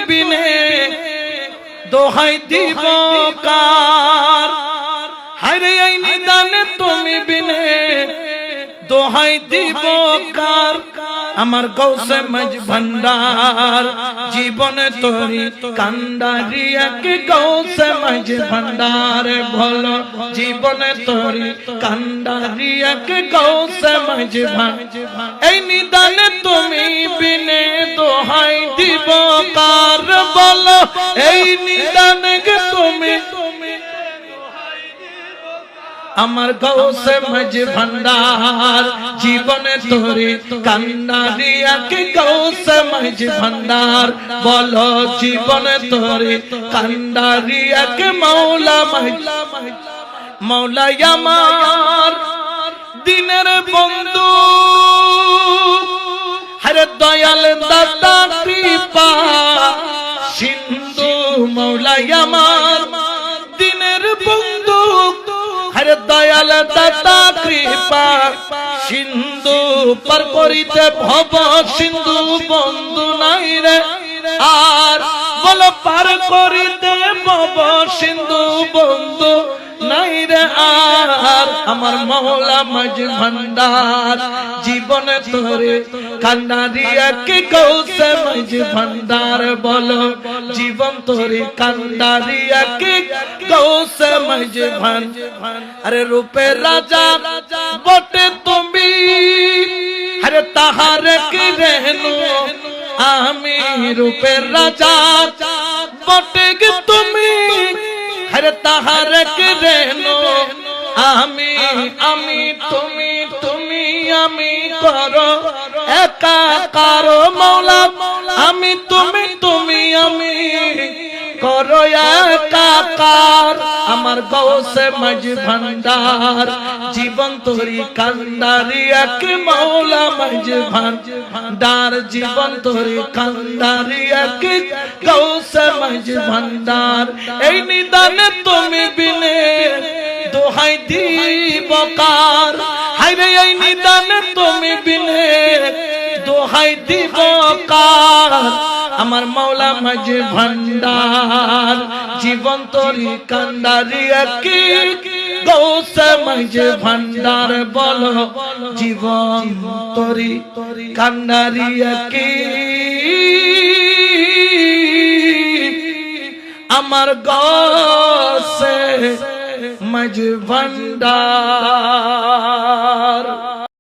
বিনে দোহাই দিব কার। হায়রে এই নিদানে তুমি বিনে দোহাই দিব কার। আমার গৌসে মজ ভান্ডার জীবনে তোরি কান্ডারি এক গৌসে মজ ভান্ডার বলো জীবনে তোরি কান্ডারি এক গৌসে মজ ভান্ডার। এই নিদানে তুমি বিনে দোহাই দিব কার। বলো এই নিদানে তুমি আমার গৌসে মজ ভান্ডার জীবনে তোরে কান্নারি এক গৌসে মজ ভান্ডার। বলো জীবনে তোরে কান্নারি এক মৌলা মৌলা আমার দিনের বন্ধু হরে দয়াল দাতা কৃপা সিন্ধু মৌলা আমার দিনের বন্ধু হরে দয়াল দাতা কৃপা সিন্ধু পার করিতে ভব সিন্ধু বন্ধু নাই রে আর। বলো পার করিতে ভব সিন্ধু বন্ধু নাই রে আর। আমার মৌলা মজ ভান্ডার জীবনে তোরে কান্নারি এক গৌসে মজ ভান্ডার। বলো জীবন তোরে কান্নারি এক গৌসে মজ ভান্ডার। আরে রূপের রাজা বটে তুমি আরে তাহারে কি রেনু আমি। রূপের রাজা বটে তুমি আরে তাহারে কি রেনু আমি। আমি তুমি তুমি আমি করো একাকার মৌলা। আমি তুমি তুমি আমি করো একাকার। আমার গৌসে মজ ভান্ডার জীবন তোরি কান্ডারি এক মৌলা মজ ভান্ডার। জীবন তোরি কান্ডারি এক গৌসে মজ ভান্ডার। এই নিদানে তুমি বিনে দোহাই দিব কার। হায়রে এই নিদানে তুমি বিনে দোহাই দিব কার। আমার মৌলা মজ ভান্ডার জীবন তোরি কান্ডারি এক গৌসে মজ ভান্ডার। বলো জীবন তোরি কান্ডারি এক আমার গৌসে মজ ভান্ডার।